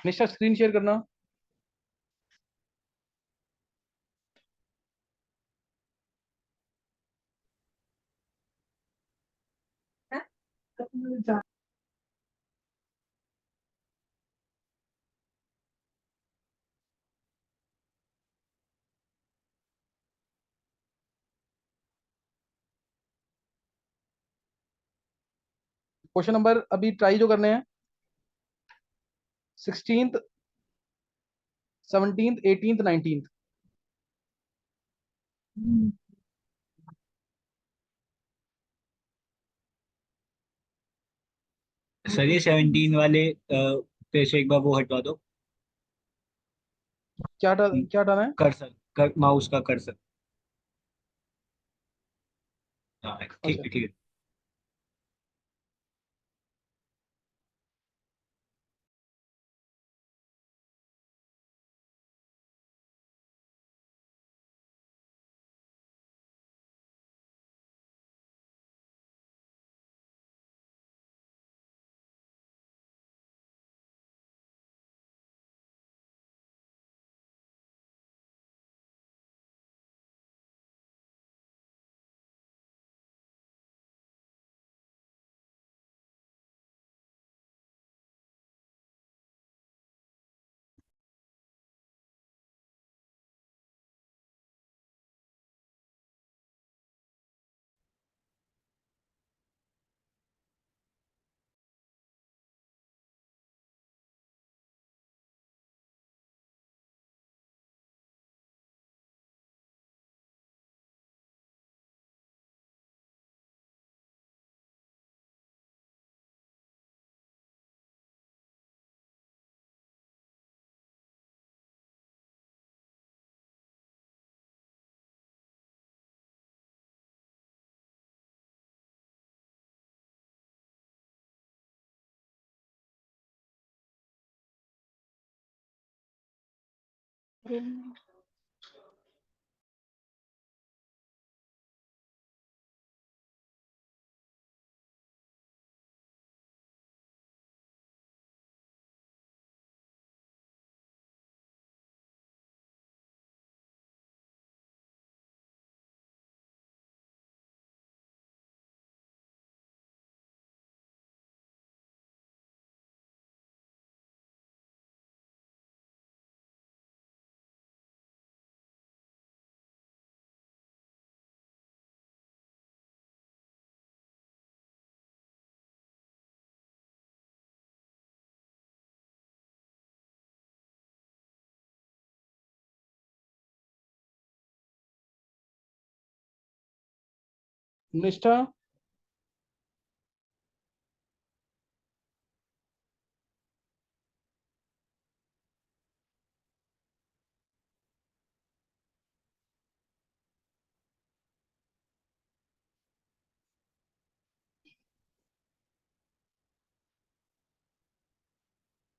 निशा screen share करना। Question number अभी try जो करने हैं, 16th, 17th, 18th, 19th। Sir ये 17 वाले पे से एक बार वो हटवा दो। क्या हटाना है? कर्सर माउस का कर्सर। हाँ ठीक अच्छा। है ठीक है। निष्ठा।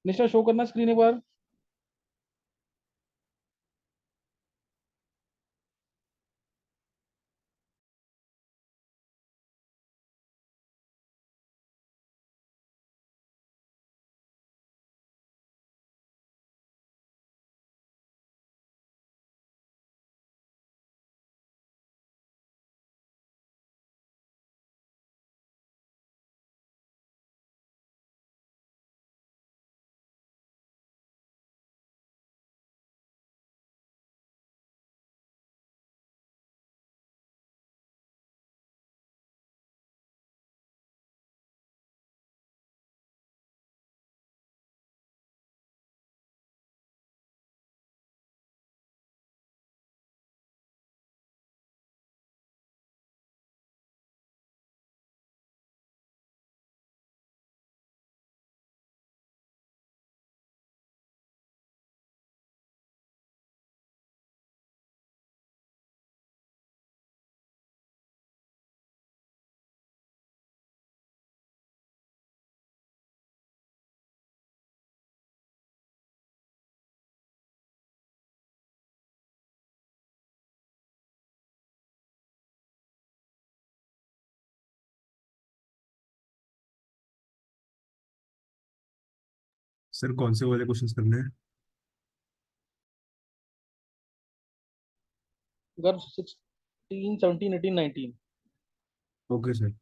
निशा शो करना स्क्रीन एक बार। सर कौन से वाले क्वेश्चंस करने हैं? गर्भ 16 17 18 19। Okay sir.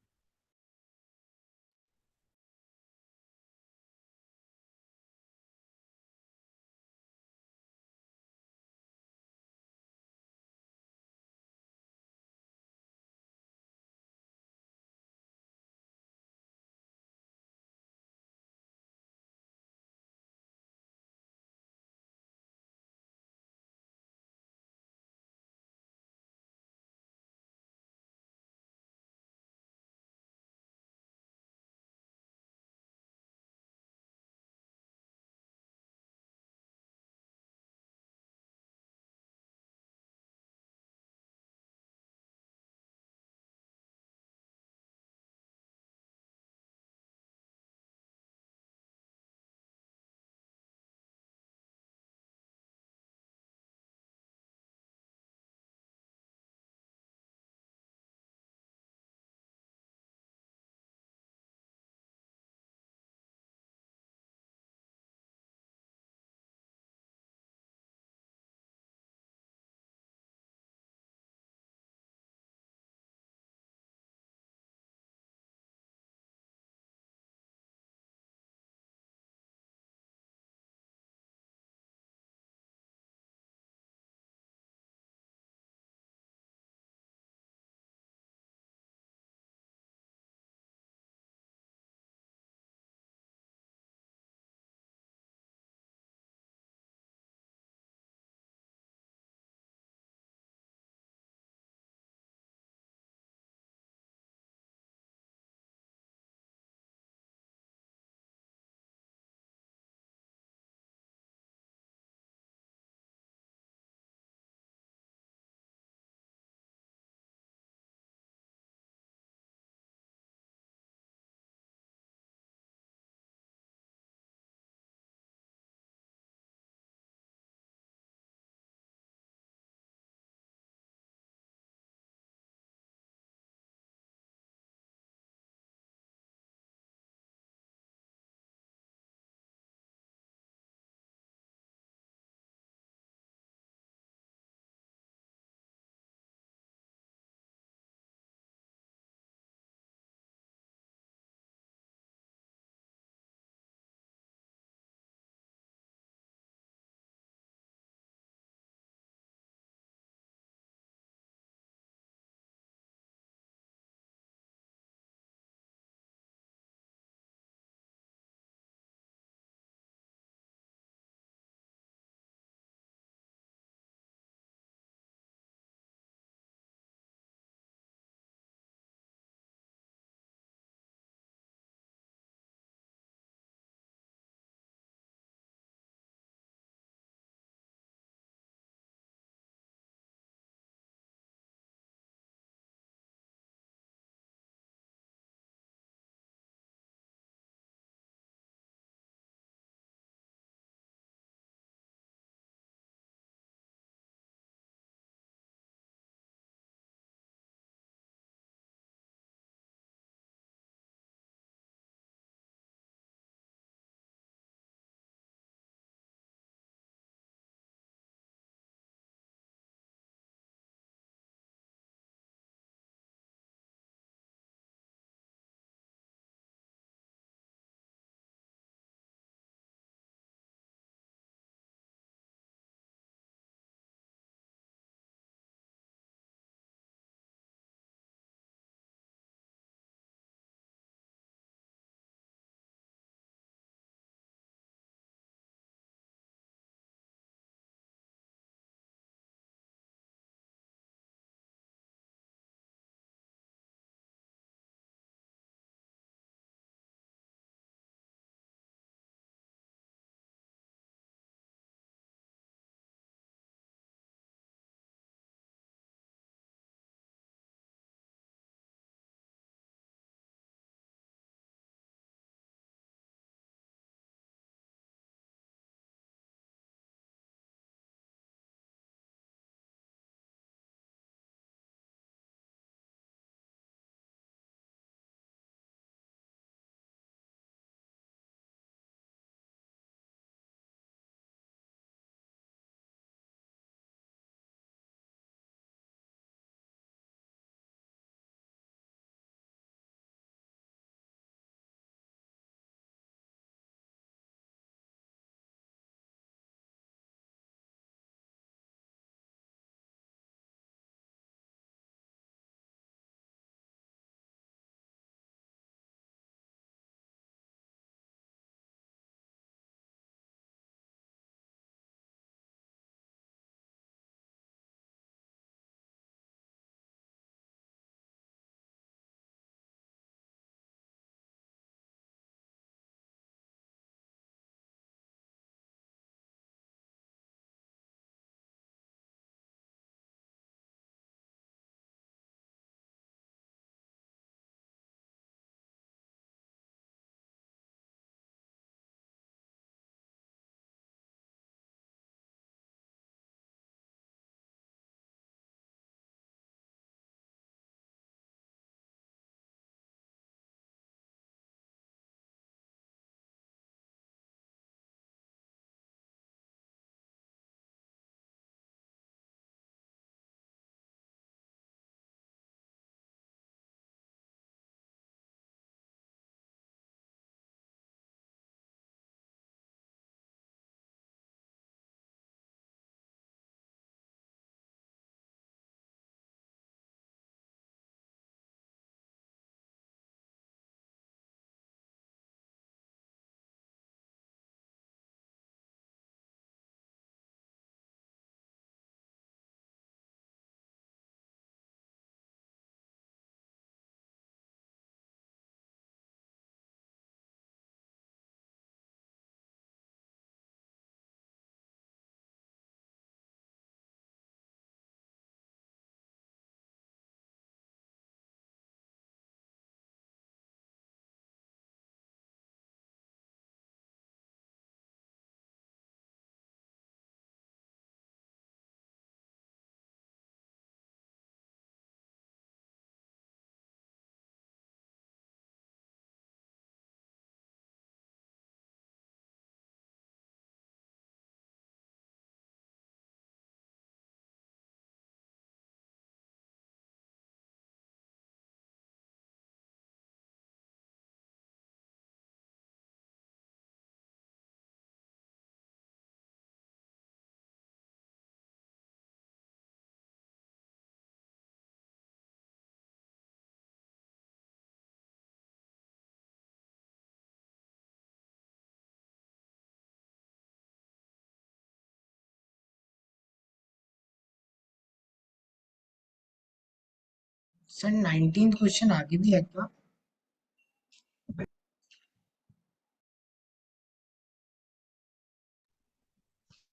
Sir 19th question आगे भी है क्या?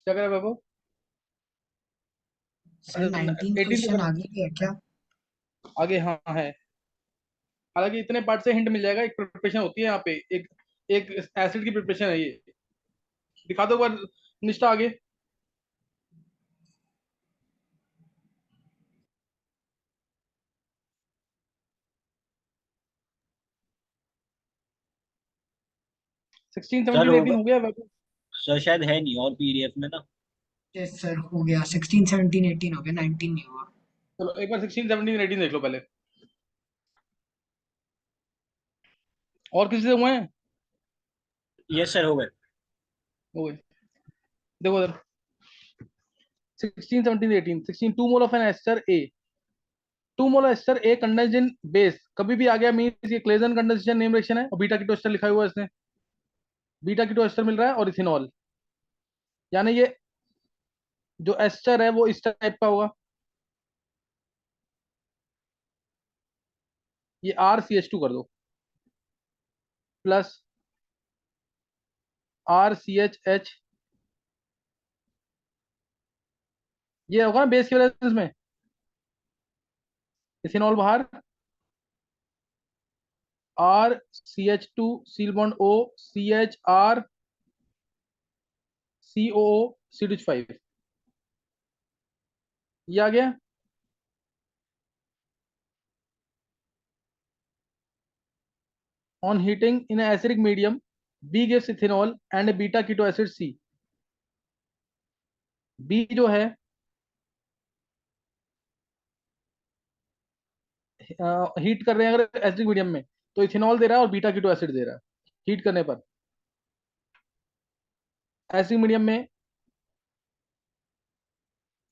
क्या कह रहे बाबू? सर 19th 18 के क्वेश्चन बाद आगे भी है क्या? आगे हाँ है। हालांकि इतने पार्ट से हिंट मिल जाएगा। एक प्रिपरेशन होती है यहाँ पे, एक एक एसिड की प्रिपरेशन है ये। दिखा दो एक बार निष्ठा आगे। सिक्सटीन सर 17 18 होगा। हो गया बाबू। सर शायद है नहीं और पीडीएफ में ना। यस सर हो गया 16 17 18 हो गया 19 नहीं हुआ। चलो एक बार 16 17 18 देख लो पहले। और किसी से हुए हैं? यस सर हो गए। हो गए। देखो उधर 16 17 18 16 2 mole of an ester A. 2 mole ester A condensed in base कभी भी आ गया मींस ये क्लेजन कंडेंसेशन नेम रिएक्शन है। और बीटा कीटो एस्टर लिखा हुआ है इसने। बीटा कीटो एस्टर मिल रहा है और इथेनॉल, यानी ये जो एस्टर है वो इस टाइप का होगा। ये RCH2 कर दो प्लस RCHH। ये होगा ना बेस की वजह से इसमें इथेनॉल बाहर। RCH2 सील bond O CHR COO CH5। ये आ गया। On heating in an acidic medium, B gives ethanol and a beta keto acid C। B जो है हीट कर रहे हैं अगर एसिडिक मीडियम में, तो इथेनॉल दे रहा है और बीटा कीटो एसिड दे रहा है हीट करने पर। एसिडिक मीडियम में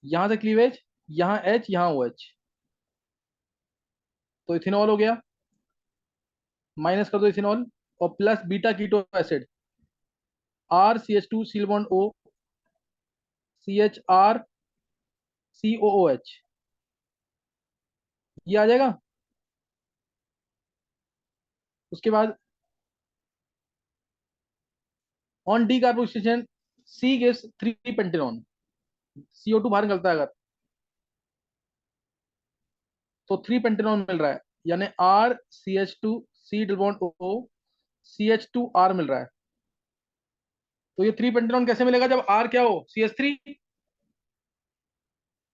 यहां से क्लीवेज, यहाँ H यहाँ OH, तो इथेनॉल हो गया। माइनस कर दो इथेनॉल और plus beta keto acid RCH2 सील बॉन्ड O CHR COOH। ये आ जाएगा। उसके बाद on decarboxylation C gives 3 pentanone. CO2 बाहर निकलता है अगर, तो 3 पेंटेनॉन मिल रहा है, यानी RCH2 C double bond O CH2R मिल रहा है। तो ये 3 पेंटेनॉन कैसे मिलेगा जब R क्या हो CH3?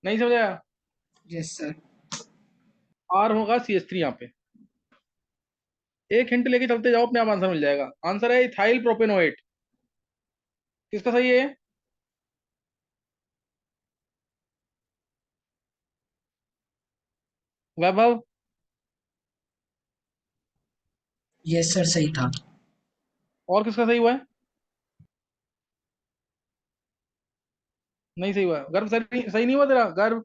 नहीं समझ आया? Yes sir. R होगा CH3 यहाँ पे। एक हिंट लेके चलते जाओ, अपने आप आंसर मिल जाएगा। आंसर है इथाइल प्रोपेनोएट। किसका सही है? वैभव? यस सर सही था। और किसका सही हुआ है? नहीं सही हुआ है। गर्भ सही सही नहीं हुआ तेरा? गर्भ,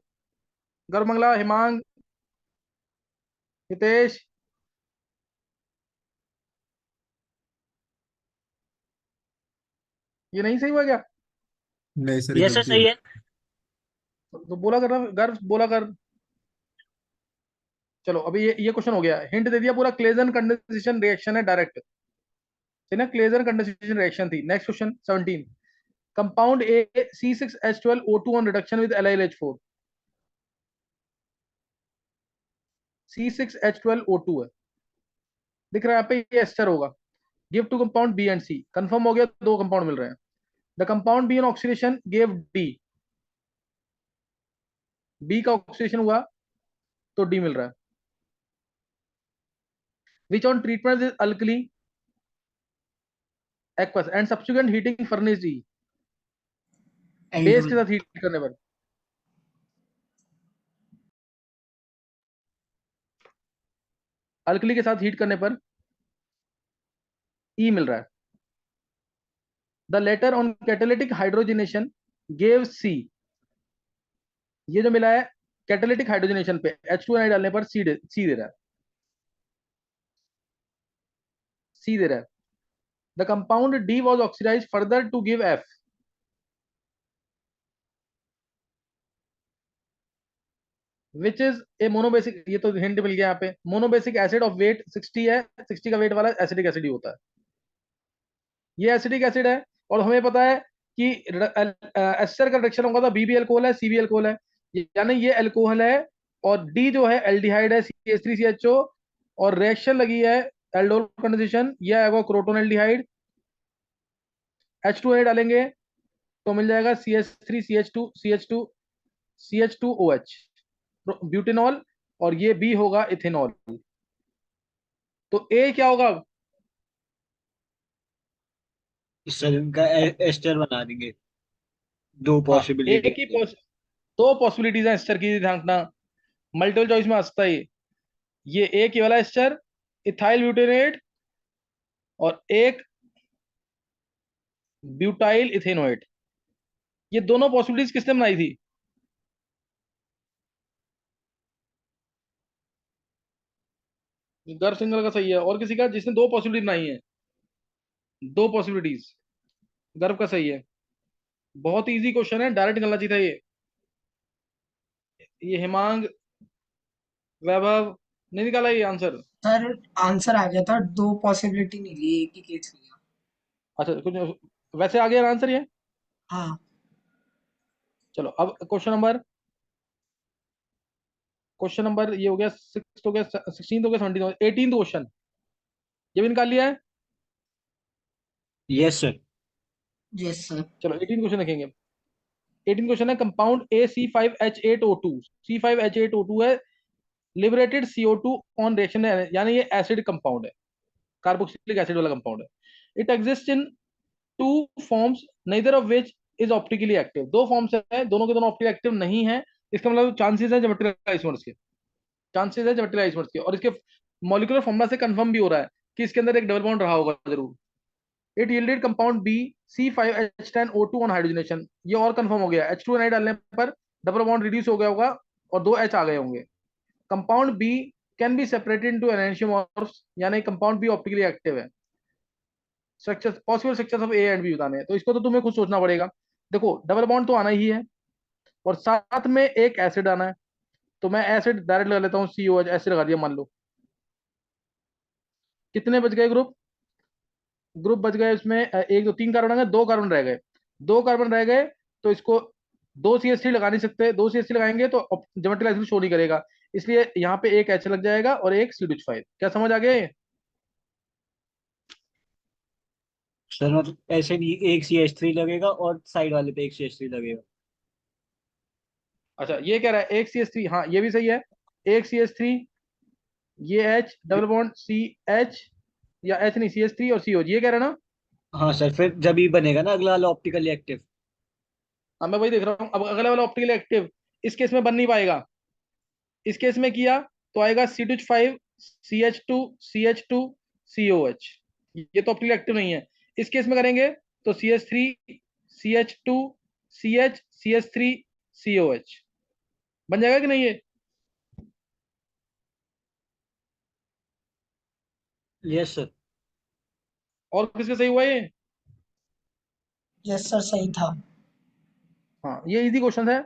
गर्भ मंगला, हिमांग, हितेश? ये नहीं सही हुआ क्या? नहीं सर, ये यस सर गलती सही है। है। तो बोला कर रहा, गर्भ बोला कर। चलो अभी ये क्वेश्चन हो गया, हिंट दे दिया पूरा। क्लेजन कंडेंसेशन रिएक्शन है डायरेक्ट, है ना? क्लेजन कंडेंसेशन रिएक्शन थी। Next question 17। Compound A C6H12O2 on reduction with LiLH4। C6H12O2 है, दिख रहा है यहाँ पे, ये एस्टर होगा। Give two compound B and C. Confirm हो गया, दो कंपाउंड मिल रहे हैं। The compound B in oxidation gave D. B का ऑक्सीडेशन हुआ तो डी मिल रहा है। Which on treatment is alkali aqueous and subsequent heating furnace D. Base के एल्डोल। साथ हीट करने पर, अल्कली के साथ हीट करने पर ई मिल रहा है। The latter on catalytic hydrogenation gave C. ये जो मिला है कैटालिटिक हाइड्रोजनेशन पे H2 डालने पर सी दे रहा है। सी दे रहा है। The compound D was oxidize further to give F. Which is a monobasic, ये तो हिंट मिल गया यहाँ पे, मोनोबेसिक एसिड ऑफ वेट 60 है, 60 का वेट वाला एसिडिक एसिड ही होता है, ये एसिडिक एसिड है। और हमें पता है कि एस्टर का रिएक्शन होगा तो बी भी अल्कोहल है, सी भी अल्कोहल है, यानी ये अल्कोहल है। और डी जो है एल्डिहाइड है, CH3CHO, और रिएक्शन लगी है एल्डोल कंडेंसेशन, ये आएगा क्रोटोन एल्डिहाइड, H2 डालेंगे तो मिल जाएगा CH3CH2CH2OH, ब्यूटेनॉल। और ये बी होगा इथेनॉल। तो ए क्या होगा? सर इनका एस्टर बना देंगे, दो हाँ, ए पॉसिबिलिटी। की दो पॉसिबिलिटीज है एस्टर की, ध्यान रखना, मल्टीपल चॉइस में आता है ये एक ये वाला एस्टर इथाइल ब्यूटेनेट, और एक ब्यूटाइल इथेनोएट। ये दोनों पॉसिबिलिटीज किसने बनाई थी? गर्भ सिंगल का सही है, और किसी का जिसने दो पॉसिबिलिटी बनाई है, दो पॉसिबिलिटीज, गर्भ का सही है। बहुत इजी क्वेश्चन है, डायरेक्ट निकलना चाहिए था ये हिमांग, वैभव, नहीं निकाला ये आंसर? सर आंसर आ गया था, दो पॉसिबिलिटी नहीं ली, एक ही केस लिया। अच्छा कुछ वैसे आ गया आंसर ये। हाँ। चलो अब क्वेश्चन नंबर ये हो गया, 6 हो गया, 16 हो गया, 17 हो गया, 18 क्वेश्चन ये भी निकाल लिया है। Yes sir. Yes sir. चलो 18 क्वेश्चन देखेंगे। 18 क्वेश्चन है, कंपाउंड AC5H8O2, C5H8O2 है, लिबरेटेड CO2 ऑन रिएक्शन, यानी ये एसिड कंपाउंड है, कार्बोक्सिलिक एसिड वाला कंपाउंड है। It exist in two forms, neither of which is optically active. दो फॉर्म्स है, दोनों के दोनों ऑप्टिकली एक्टिव नहीं है। इसका मतलब चांसेस है ज्योमेट्रिकल आइसोमर्स के, चांसेस है ज्योमेट्रिकल आइसोमर्स के, और इसके मॉलिक्यूलर फॉर्मूला से कंफर्म भी हो रहा है कि इसके अंदर एक डबल बॉन्ड रहा होगा जरूर। It yielded compound B C5H10O2 on hydrogenation, ये और कंफर्म हो गया, H2 नहीं डालने पर डबल बॉन्ड रिड्यूस हो गया होगा और दो H आ गए होंगे। Compound B can be separated into enantiomorphs, यानी कंपाउंड बी ऑप्टिकली एक्टिव है। Structure, possible structures of A and B बताने हैं, तो इसको तो तुम्हें खुद सोचना पड़ेगा। देखो डबल बॉन्ड तो आना ही है, और साथ में एक एसिड आना है, तो मैं एसिड डायरेक्ट लगा लेता हूँ, COH एसिड लगा दिया मान लो। कितने बच गए ग्रुप? ग्रुप बच गए उसमें एक दो तीन कार्बन आ गए, दो कार्बन रह गए, दो कार्बन रह गए। तो इसको दो CH3 लगा नहीं सकते, दो CH3 लगाएंगे तो ज्योमेट्रिकल आइसोमर शो नहीं करेगा, इसलिए यहाँ पे एक H लग जाएगा और एक CH5। क्या समझ आ गया ये? सर मतलब ऐसे नहीं, एक CH3 लगेगा और साइड वाले पे एक CH3 लगेगा। अच्छा ये कह रहा है एक CH3, हाँ ये भी सही है, एक CH3, ये H डबल बॉन्ड CH, या H नहीं CH3 और COH, ये कह रहा है ना? हाँ सर, फिर जब ही बनेगा ना अगला वाला ऑप्टिकली एक्टिव। हाँ मैं वही देख रहा हूँ, अब अगला वाला ऑप्टिकल एक्टिव इस केस में बन नहीं पाएगा। इस केस में किया तो आएगा C25 CH2 CH2 COH, ये तो ऑप्टिकल एक्टिव नहीं है। इस केस में करेंगे तो CH3 CH2 CH CH3 COH, बन जाएगा कि नहीं ये? Yes sir. और किसके सही हुआ ये? यस सर सही था। हाँ ये इजी क्वेश्चन है,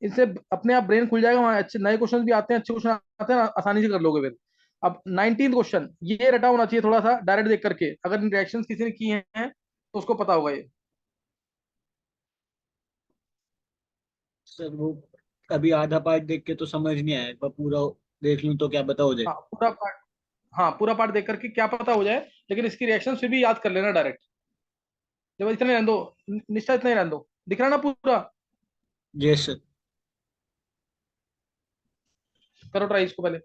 इससे अपने आप ब्रेन खुल जाएगा, वहाँ अच्छे नए क्वेश्चन भी आते हैं, अच्छे क्वेश्चन आते हैं, आसानी से कर लोगे फिर। अब 19 क्वेश्चन ये रटा होना चाहिए थोड़ा सा डायरेक्ट देख करके, अगर रिएक्शंस किसी ने की हैं तो उसको पता होगा ये। सर वो अभी आधा पार्ट देख के तो समझ नहीं आया, पर पूरा देख लूं तो क्या पता हो जाए। हाँ पूरा पार्ट, हाँ पूरा पार्ट देख करके क्या पता हो जाए, लेकिन इसकी रिएक्शन फिर भी याद कर लेना डायरेक्ट। जब इतना ही रहने दो, निश्चय इतना ही रहने दो, दिख रहा ना पूरा? Yes sir. करो ट्राई इसको पहले।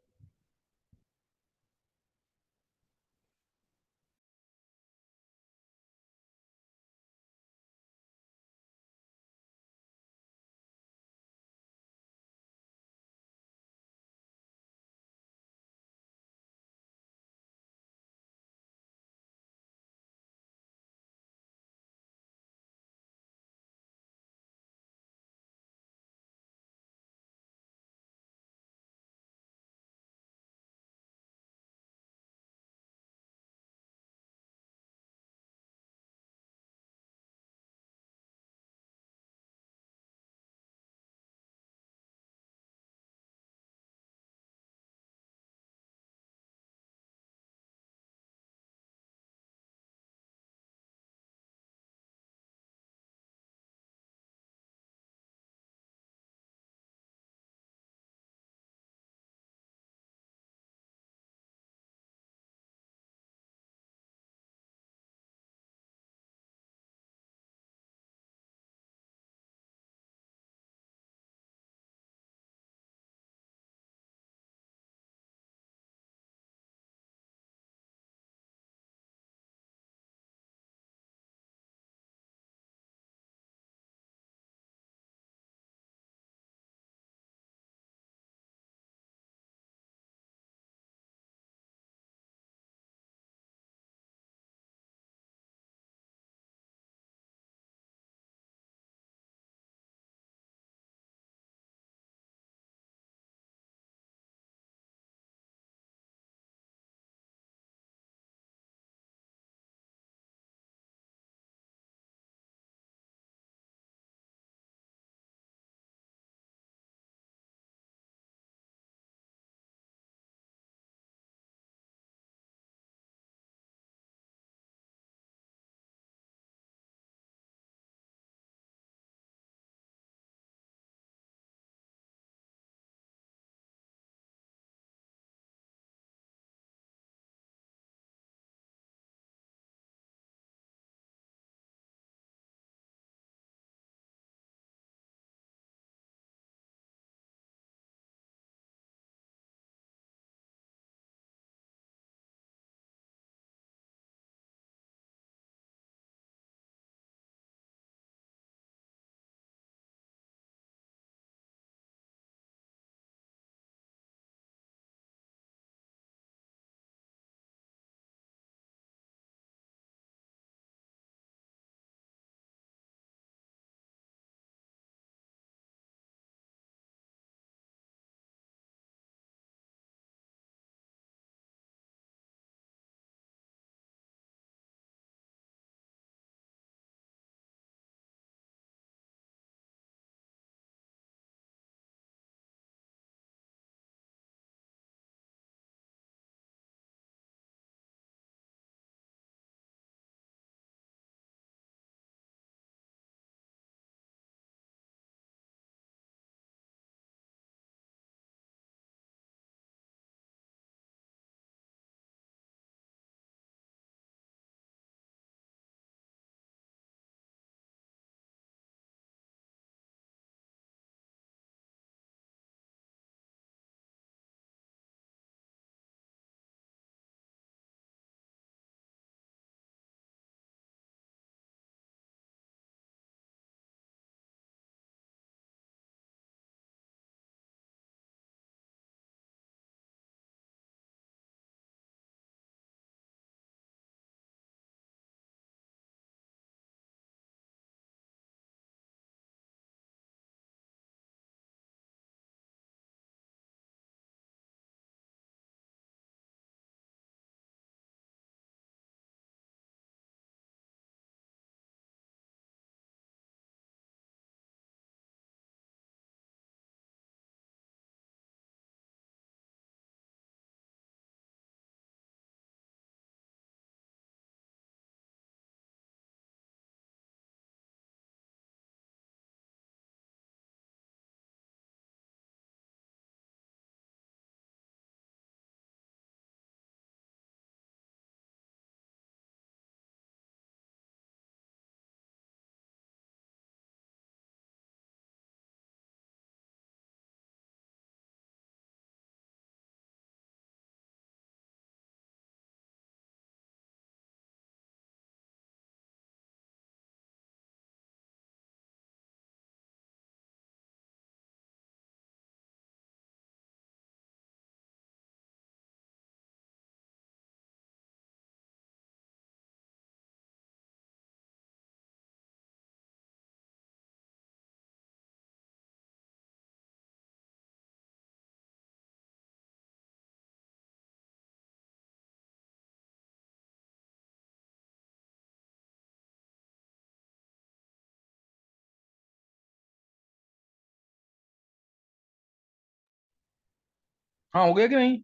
हाँ हो गया कि नहीं?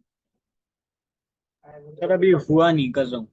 सर अभी हुआ नहीं कसम।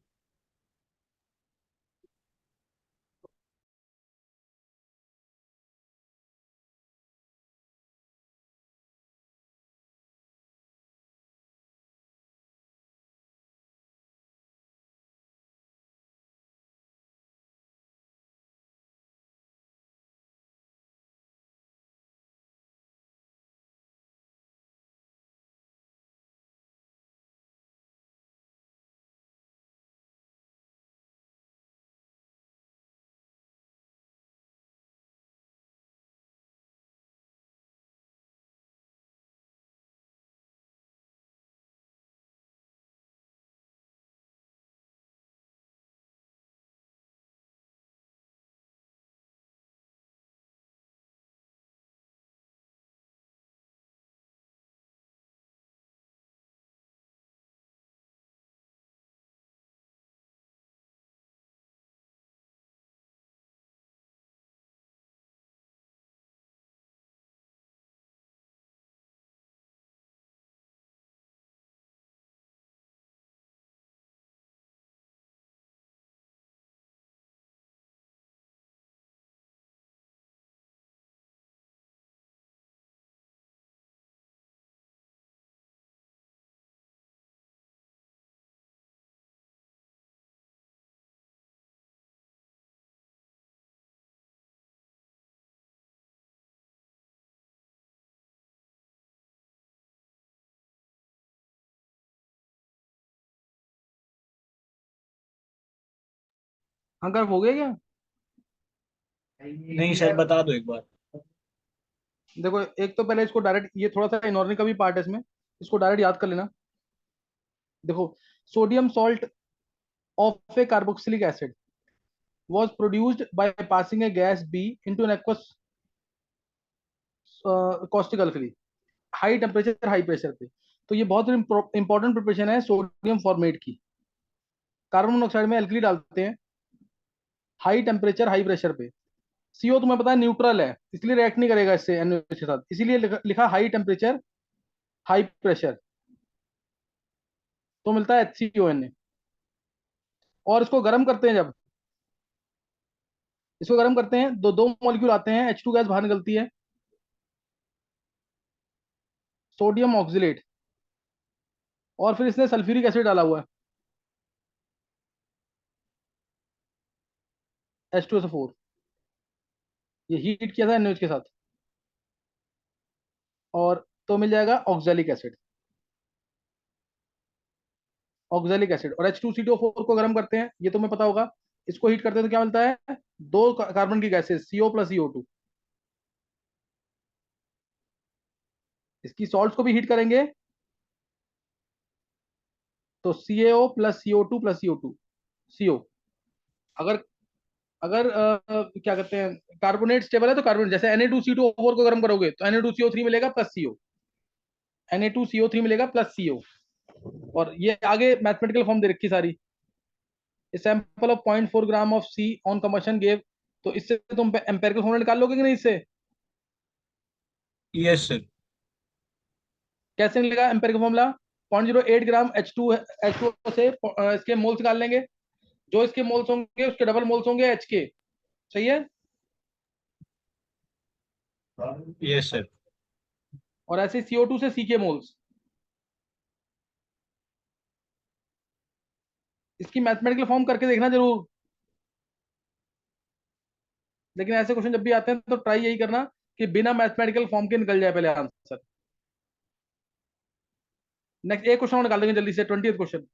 हाँ कर्व हो गया क्या? नहीं सर बता दो एक बार। देखो एक तो पहले इसको डायरेक्ट, ये थोड़ा सा इनऑर्गेनिक का भी पार्ट है इसमें, इसको डायरेक्ट याद कर लेना। देखो, sodium salt of A carboxylic acid was produced by passing a gas B into an aqueous caustic alkali, high temperature high pressure पे। तो ये बहुत इंपॉर्टेंट प्रिपरेशन है सोडियम फॉर्मेट की। कार्बन मोनोऑक्साइड में एल्कली डालते हैं हाई टेम्परेचर हाई प्रेशर पे। सीओ तुम्हें पता है न्यूट्रल है, इसलिए रिएक्ट नहीं करेगा इससे NaOH के साथ, इसीलिए लिखा हाई टेम्परेचर हाई प्रेशर, तो मिलता है HCONA। और इसको गर्म करते हैं जब, इसको गर्म करते हैं, दो दो मॉलिक्यूल आते हैं, H2 गैस बाहर निकलती है, सोडियम ऑक्सिलेट, और फिर इसने सल्फ्यूरिक एसिड डाला हुआ है H2SO4, ये हीट किया था NaOH के साथ, और तो मिल जाएगा ऑक्जेलिक एसिड। ऑक्जेलिक एसिड और H2CO4 को गर्म करते हैं, ये तुम्हें पता होगा। इसको हीट करते हैं तो क्या मिलता है? दो कार्बन की गैसेस CO प्लस CO2। इसकी सॉल्ट को भी हीट करेंगे तो CaO plus CO2 plus CO2 CO। अगर अगर क्या कहते हैं, कार्बोनेट स्टेबल है तो कार्बोनेट, जैसे Na2CO4 को गर्म करोगे तो Na2CO3 मिलेगा प्लस CO, Na2CO3 मिलेगा प्लस CO। और ये आगे मैथमेटिकल फॉर्म दे रखी सारी। Sample of 0.4 gram of C on combustion gave, तो इससे तुम एम्पेरिकल फॉर्मूला निकाल लोगे कि नहीं इससे? Yes sir. कैसे निकलेगा एम्पेरिकल फॉर्मूला? 0.08 ग्राम H2 से इसके मोल्स निकाल लेंगे, जो इसके मोल्स होंगे उसके डबल मोल्स होंगे H के। सही है? Yes sir. और ऐसे CO2 से C के मोल्स। इसकी मैथमेटिकल फॉर्म करके देखना जरूर, लेकिन ऐसे क्वेश्चन जब भी आते हैं तो ट्राई यही करना कि बिना मैथमेटिकल फॉर्म के निकल जाए पहले आंसर। नेक्स्ट एक क्वेश्चन और निकाल देंगे जल्दी से, 20th क्वेश्चन।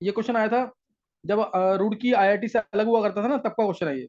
ये क्वेश्चन आया था जब रुड़की IIT से अलग हुआ करता था ना, तब का क्वेश्चन है ये।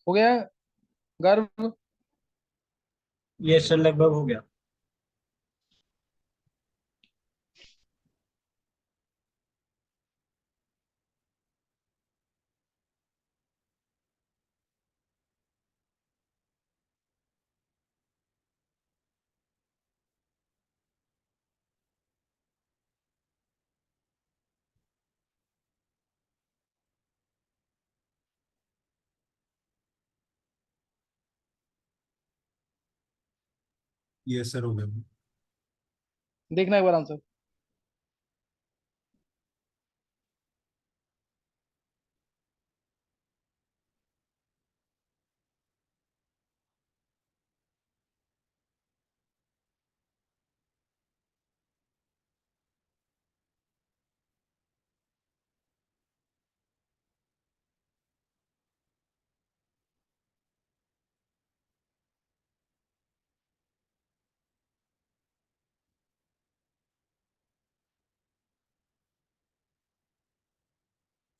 हो गया गर्भ? ये सर लगभग हो गया। ये सर हो गया। देखना एक बार आंसर।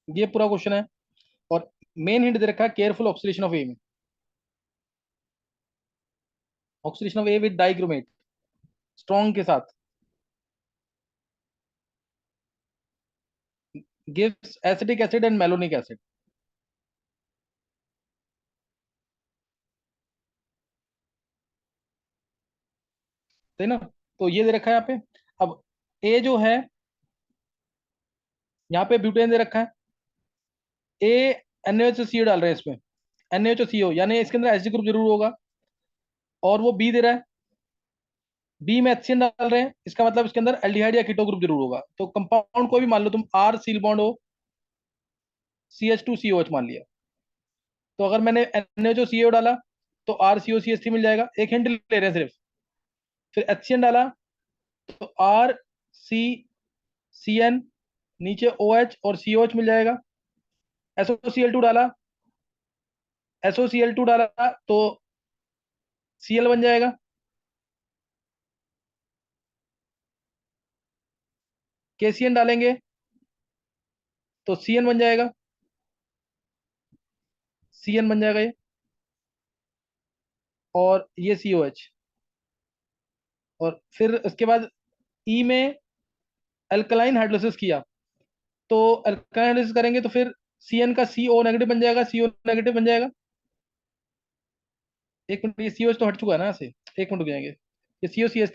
ये पूरा क्वेश्चन है और मेन हिंट दे रखा है केयरफुल ऑक्सीडेशन ऑफ ए में। Oxidation of A with dichromate strong के साथ gives acetic acid and malonic acid. सही ना? तो ये दे रखा है यहाँ पे। अब ए जो है, यहाँ पे ब्यूटेन दे रखा है, ए NaOH डाल रहे हैं इसमें, NaOH यानी इसके अंदर एसिड ग्रुप जरूर होगा। और वो बी दे रहा है, बी में HCN डाल रहे हैं, इसका मतलब इसके अंदर एल्डिहाइड या कीटो ग्रुप जरूर होगा। तो कंपाउंड कोई भी मान लो तुम, आर सील बॉन्ड हो, CH2COH मान लिया, तो अगर मैंने NaOH डाला तो RCOCH3 मिल जाएगा। एक हिंट ले रहे हैं सिर्फ। फिर HCN डाला तो RCCN, नीचे OH और COH मिल जाएगा। SOCl2 डाला, SOCl2 डाला तो Cl बन जाएगा। KCN डालेंगे तो CN बन जाएगा, CN बन जाएगा ये। और ये COH। और फिर उसके बाद ई में अल्कलाइन हाइड्रोलिसिस किया, तो अल्कलाइन हाइड्रोलिसिस करेंगे तो फिर CN का CO नेगेटिव बन जाएगा, CO नेगेटिव बन जाएगा। एक मिनट, ये COH तो हट चुका है ना यहाँ से, एक मिनट रुक जाएंगे। ये COCH